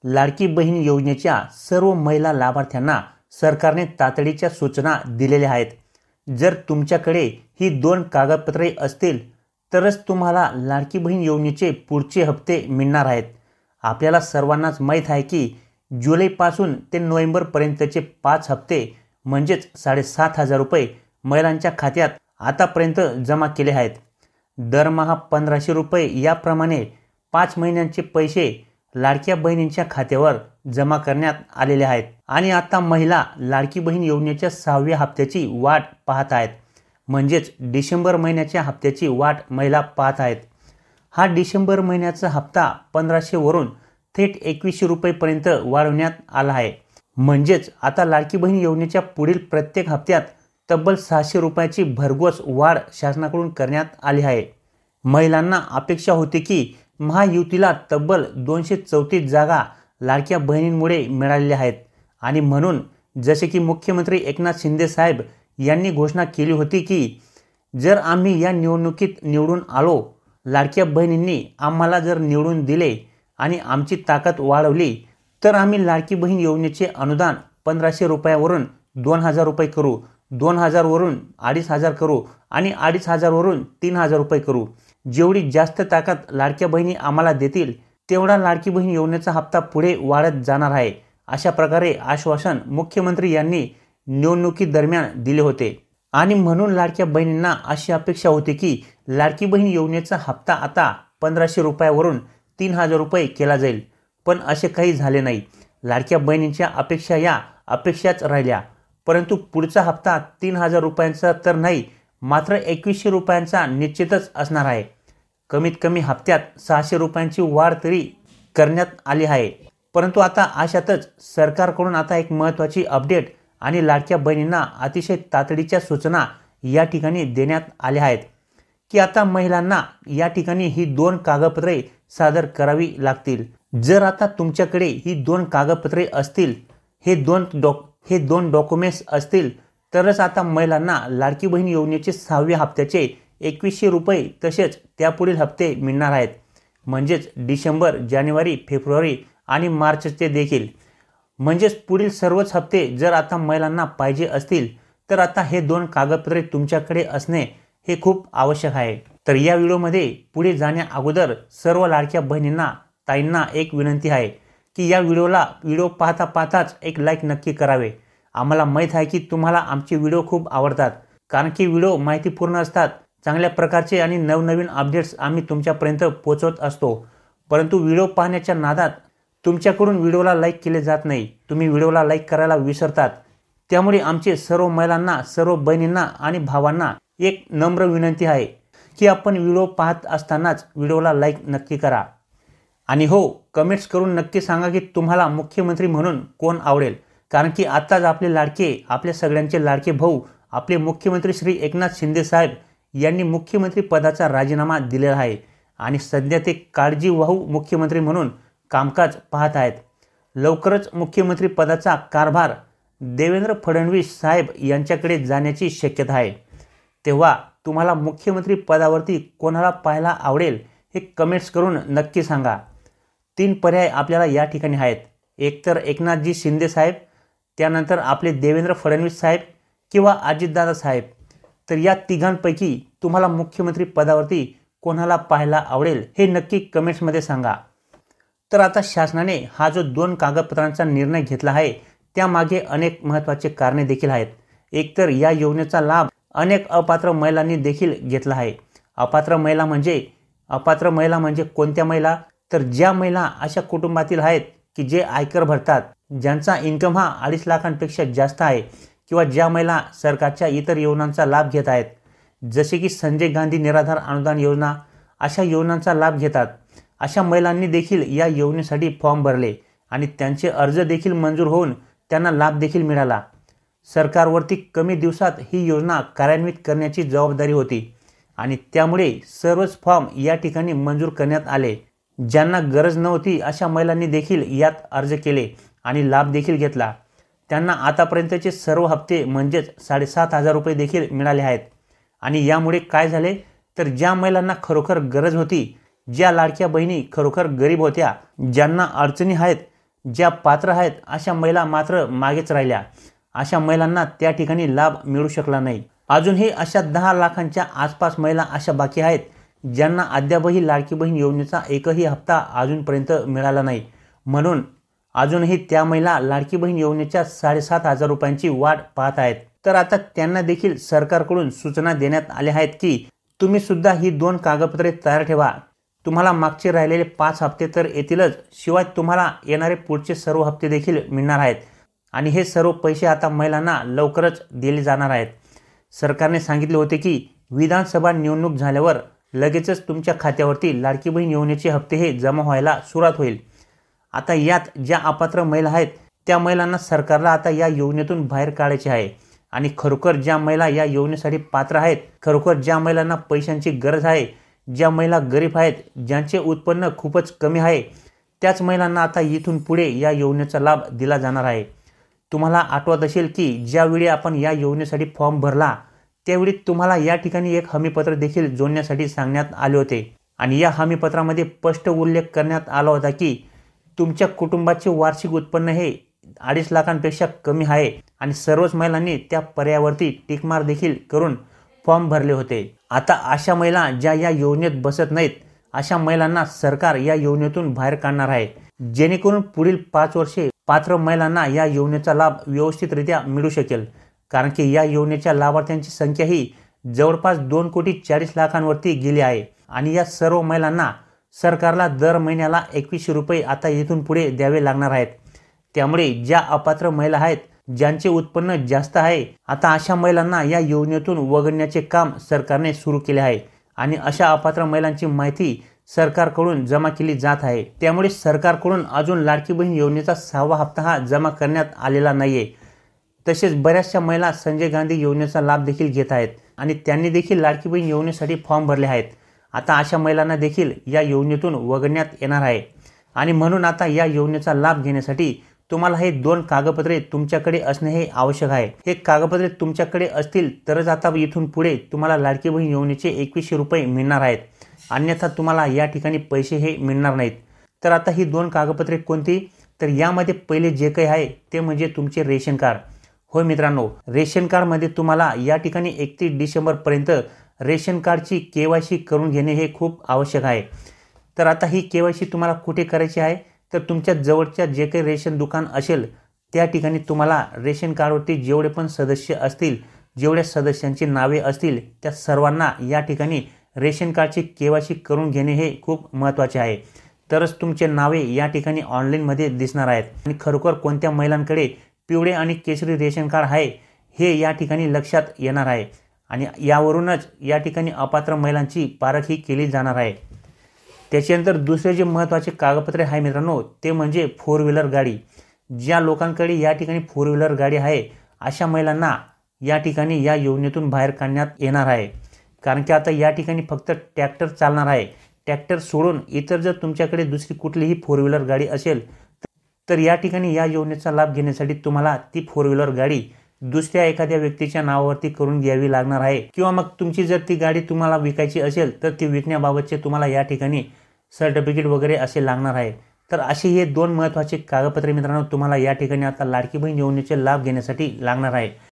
लाडकी बहीण योजनेच्या सर्व महिला लाभार्थ्यांना सरकारने तातडीच्या सूचना दिलेल्या आहेत। जर तुमच्याकडे ही 2 कागदपत्रे असतील तरच तुम्हाला लाडकी बहीण योजनेचे पुढचे हप्ते मिळणार आहेत। आपल्याला सर्वांनाच माहीत आहे की जुलैपासून ते नोव्हेंबरपर्यंतचे 5 हप्ते म्हणजेच 7,500 रुपये महिलांच्या खात्यात आतापर्यंत जमा केले आहेत। दरमहा 1,500 रुपये याप्रमाणे 5 महिन्यांचे पैसे लाडक्या बहिणींच्या खात्यावर जमा करण्यात आलेले आहेत आणि आता महिला लाडकी बहीण योजनेच्या 6व्या हप्त्याची वाट पाहत आहेत, म्हणजेच डिसेंबर महिन्याच्या हप्त्याची वाट महिला पाहत आहेत। हा डिसेंबर महिन्याचा हप्ता 1,500 वरून थेट 2,100 रुपयेपर्यंत वाढवण्यात आला आहे। म्हणजेच आता लाडकी बहीण योजनेच्या पुढील प्रत्येक हप्त्यात तब्बल 600 रुपयाची भरघोस वाढ शासनाकडून करण्यात आली आहे। महिलांना अपेक्षा होती की महायुतीला तब्बल 234 जागा लाडक्या बहिणींमुळे मिळालेल्या आहेत आणि म्हणून जसे की मुख्यमंत्री एकनाथ शिंदे साहेब यांनी घोषणा केली होती की जर आम्ही या निवडणुकीत निवडून आलो, लाडक्या बहिणींनी आम्हाला जर निवडून दिले आणि आमची ताकद वाढवली तर आम्ही लाडकी बहीण योजनेचे अनुदान 1,500 रुपयावरून 2,000 रुपये करू, 2,000 वरून 2,500 करू आणि 2,500 वरून 3,000 रुपये करू। जेवढी जास्त ताकद लाडक्या बहिणी आम्हाला देतील तेवढा लाडकी बहीण योजनेचा हप्ता पुढे वाढत जाणार आहे, अशा प्रकारे आश्वासन मुख्यमंत्री यांनी निवडणुकीदरम्यान दिले होते। आणि म्हणून लाडक्या बहिणींना अशी अपेक्षा होती की लाडकी बहीण योजनेचा हप्ता आता 1,500 रुपयावरून 3,000 रुपये केला जाईल, पण असे काही झाले नाही। लाडक्या बहिणींच्या अपेक्षा या अपेक्षाच राहिल्या, परंतु पुढचा हप्ता 3,000 रुपयांचा तर नाही, मात्र 2,100 रुपयांचा निश्चितच असणार आहे। कमीत कमी हप्त्यात 600 रुपयांची वाढ तरी करण्यात आली आहे। परंतु आता अशातच सरकारकडून आता एक महत्त्वाची अपडेट आणि लाडक्या बहिणींना अतिशय तातडीच्या सूचना या ठिकाणी देण्यात आल्या आहेत की आता महिलांना या ठिकाणी ही 2 कागदपत्रे सादर करावी लागतील। जर आता तुमच्याकडे ही 2 कागदपत्रे असतील, हे दोन डॉक्युमेंट्स असतील तरच आता महिलांना लाडकी बहीण योजनेचे 6व्या हप्त्याचे 2,100 रुपये तसेच त्यापुढील हप्ते मिळणार आहेत, म्हणजेच डिसेंबर, जानेवारी, फेब्रुवारी आणि मार्चचे देखील। म्हणजेच पुढील सर्वच हप्ते जर आता महिलांना पाहिजे असतील तर आता हे 2 कागदपत्रे तुमच्याकडे असणे हे खूप आवश्यक आहे। तर या व्हिडिओमध्ये पुढे जाण्या अगोदर सर्व लाडक्या बहिणींना, ताईंना एक विनंती आहे की या व्हिडिओ पाहताच एक लाईक नक्की करावे। आम्हाला माहीत आहे की तुम्हाला आमचे व्हिडिओ खूप आवडतात, कारण की व्हिडिओ माहितीपूर्ण असतात, चांगल्या प्रकारचे आणि नवनवीन अपडेट्स आम्ही तुमच्यापर्यंत पोहोचवत असतो। परंतु व्हिडिओ पाहण्याच्या नादात तुमच्याकडून व्हिडिओला लाईक केले जात नाही, तुम्ही व्हिडिओला लाईक करायला विसरतात। त्यामुळे आमचे सर्व महिलांना, सर्व बहिणींना आणि भावांना एक नम्र विनंती आहे की आपण व्हिडिओ पाहत असतानाच व्हिडिओला लाईक नक्की करा। आणि हो, कमेंट्स करून नक्की सांगा की तुम्हाला मुख्यमंत्री म्हणून कोण आवडेल, कारण की आत्ताच आपले लाडके, आपल्या सगळ्यांचे लाडके भाऊ, आपले मुख्यमंत्री श्री एकनाथ शिंदे साहेब यांनी मुख्यमंत्री पदाचा राजीनामा दिलेला आहे आणि सध्या ते काळजीवाहू मुख्यमंत्री म्हणून कामकाज पाहत आहेत। लवकरच मुख्यमंत्री पदाचा कारभार देवेंद्र फडणवीस साहेब यांच्याकडे जाण्याची शक्यता आहे। तेव्हा तुम्हाला मुख्यमंत्री पदावरती कोणाला पाहायला आवडेल हे कमेंट्स करून नक्की सांगा। 3 पर्याय आपल्याला या ठिकाणी आहेत, एक तर एकनाथजी शिंदे साहेब, त्यानंतर आपले देवेंद्र फडणवीस साहेब किंवा अजितदादा साहेब। तर या तिघांपैकी तुम्हाला मुख्यमंत्री पदावरती कोणाला पाहायला आवडेल हे नक्की कमेंट्समध्ये सांगा। तर आता शासनाने हा जो 2 कागदपत्रांचा निर्णय घेतला आहे त्यामागे अनेक महत्त्वाचे कारणे देखील आहेत। एकतर या योजनेचा लाभ अनेक अपात्र महिलांनी देखील घेतला आहे। अपात्र महिला म्हणजे कोणत्या महिला? तर ज्या महिला अशा कुटुंबातील आहेत की जे आयकर भरतात, ज्यांचा इन्कम हा 2.5 लाखांपेक्षा जास्त आहे, किंवा ज्या महिला सरकारच्या इतर योजनांचा लाभ घेत आहेत, जसे की संजय गांधी निराधार अनुदान योजना, अशा योजनांचा लाभ घेतात। अशा महिलांनी देखील या योजनेसाठी फॉर्म भरले आणि त्यांचे अर्ज देखील मंजूर होऊन त्यांना लाभ देखील मिळाला। सरकारवरती कमी दिवसात ही योजना कार्यान्वित करण्याची जबाबदारी होती आणि त्यामुळे सर्वच फॉर्म या ठिकाणी मंजूर करण्यात आले। ज्यांना गरज नव्हती अशा महिलांनी देखील यात अर्ज केले आणि लाभ देखील घेतला। त्यांना आतापर्यंतचे सर्व हप्ते म्हणजेच 7,500 रुपये देखील मिळाले आहेत। आणि यामुळे काय झाले तर ज्या महिलांना खरोखर गरज होती, ज्या लाडक्या बहिणी खरोखर गरीब होत्या, ज्यांना अडचणी आहेत, ज्या पात्र आहेत अशा महिला मात्र मागेच राहिल्या. अशा महिलांना त्या ठिकाणी लाभ मिळू शकला नाही. अजूनही अशा 10 लाखांच्या आसपास महिला अशा बाकी आहेत ज्यांना अद्यापही लाडकी बहीण योजनेचा एकही हप्ता अजूनपर्यंत मिळाला नाही. म्हणून अजूनही त्या महिला लाडकी बहीण योजनेच्या 7,500 रुपयांची वाट पाहत आहेत. तर आता त्यांना देखील सरकारकडून सूचना देण्यात आल्या आहेत की तुम्ही सुद्धा ही 2 कागदपत्रे तयार ठेवा. तुम्हाला मागचे राहिलेले 5 हप्ते तर येतीलच, शिवाय तुम्हाला येणारे पुढचे सर्व हप्ते देखील मिळणार आहेत आणि हे सर्व पैसे आता महिलांना लवकरच दिले जाणार आहेत. सरकारने सांगितले होते की विधानसभा निवडणूक झाल्यावर लगेचच तुमच्या खात्यावरती लाडकी बहीण योजनेचे हप्ते हे जमा व्हायला सुरुवात होईल. आता यात ज्या अपात्र महिला आहेत त्या महिलांना सरकारला आता या योजनेतून बाहेर काढायचे आहे आणि खरोखर ज्या महिला या योजनेसाठी पात्र आहेत, खरोखर ज्या महिलांना पैशांची गरज आहे, ज्या महिला गरीब आहेत, ज्यांचे उत्पन्न खूपच कमी आहे, त्याच महिलांना आता इथून पुढे या योजनेचा लाभ दिला जाणार आहे. तुम्हाला आठवत असेल की ज्यावेळी आपण या योजनेसाठी फॉर्म भरला त्यावेळी तुम्हाला या ठिकाणी एक हमीपत्र देखील जोडण्यासाठी सांगण्यात आले होते आणि या हमीपत्रामध्ये स्पष्ट उल्लेख करण्यात आला होता की तुमच्या कुटुंबाचे वार्षिक उत्पन्न हे 2.5 लाखांपेक्षा कमी आहे आणि सर्वच महिलांनी त्या पर्यायावरती टिकमार देखील करून फॉर्म भरले होते. आता अशा महिला ज्या या योजनेत बसत नाहीत अशा महिलांना सरकार या योजनेतून बाहेर काढणार आहे, जेणेकरून पुढील 5 वर्षे पात्र महिलांना या योजनेचा लाभ व्यवस्थितरित्या मिळू शकेल. कारण की या योजनेच्या लाभार्थ्यांची संख्या ही जवळपास 2,40,00,000 गेली आहे आणि या सर्व महिलांना सरकारला दर महिन्याला 2100 रुपये आता इथून पुढे द्यावे लागणार आहेत. त्यामुळे ज्या अपात्र महिला आहेत, ज्यांचे उत्पन्न जास्त आहे, आता अशा महिलांना या योजनेतून वगळण्याचे काम सरकारने सुरू केले आहे आणि अशा अपात्र महिलांची माहिती सरकारकडून जमा केली जात आहे. त्यामुळे सरकारकडून अजून लाडकी बहीण योजनेचा 6वा हप्ता हा जमा करण्यात आलेला नाहीये. तसेच बऱ्याचशा महिला संजय गांधी योजनेचा लाभ देखील घेत आहेत आणि त्यांनी देखील लाडकी बहीण योजनेसाठी फॉर्म भरले आहेत. आता अशा महिलांना देखील या योजनेतून वगळण्यात येणार आहे आणि म्हणून आता या योजनेचा लाभ घेण्यासाठी तुम्हाला हे 2 कागदपत्रे तुमच्याकडे असणे हे आवश्यक आहे. हे कागदपत्रे तुमच्याकडे असतील तरच आता इथून पुढे तुम्हाला लाडकी बहीण योजनेचे 2100 रुपये मिळणार आहेत, अन्यथा तुम्हाला या ठिकाणी पैसे हे मिळणार नाहीत. तर आता ही 2 कागदपत्रे कोणती? तर यामध्ये पहिले जे काही आहे ते म्हणजे तुमचे रेशन कार्ड. होय मित्रांनो, रेशन कार्डमध्ये तुम्हाला या ठिकाणी 31 डिसेंबरपर्यंत रेशन कार्डची KYC करून घेणे हे खूप आवश्यक आहे. तर आता ही KYC तुम्हाला कुठे करायची आहे? तर तुमच्या जवळच्या जे काही रेशन दुकान असेल त्या ठिकाणी तुम्हाला रेशन कार्डवरती जेवढे पण सदस्य असतील, जेवढ्या सदस्यांची नावे असतील त्या सर्वांना या ठिकाणी रेशन कार्डची KYC करून घेणे हे खूप महत्त्वाचे आहे. तरच तुमचे नावे या ठिकाणी ऑनलाईनमध्ये दिसणार आहेत आणि खरोखर कोणत्या महिलांकडे पिवळे आणि केशरी रेशन कार्ड आहे हे या ठिकाणी लक्षात येणार आहे आणि यावरूनच या ठिकाणी अपात्र महिलांची पारख ही केली जाणार आहे. त्याच्यानंतर दुसरे जे महत्त्वाचे कागदपत्रे आहे मित्रांनो ते म्हणजे 4 व्हीलर गाडी. ज्या लोकांकडे या ठिकाणी 4 व्हीलर गाडी आहे अशा महिलांना या ठिकाणी या योजनेतून बाहेर काढण्यात येणार आहे. कारण की आता या ठिकाणी फक्त ट्रॅक्टर चालणार आहे. ट्रॅक्टर सोडून इतर जर तुमच्याकडे दुसरी कुठलीही 4 व्हीलर गाडी असेल तर या ठिकाणी या योजनेचा लाभ घेण्यासाठी तुम्हाला ती 4 व्हीलर गाडी दुसऱ्या एखाद्या व्यक्तीच्या नावावरती करून घ्यावी लागणार आहे किंवा मग तुमची जर ती गाडी तुम्हाला विकायची असेल तर ती विकण्याबाबतचे तुम्हाला या ठिकाणी सर्टिफिकेट वगैरे असे लागणार आहे. तर असे हे 2 महत्त्वाचे कागदपत्रे मित्रांनो तुम्हाला या ठिकाणी आता लाडकी बहीण योजनेचे लाभ घेण्यासाठी लागणार आहे.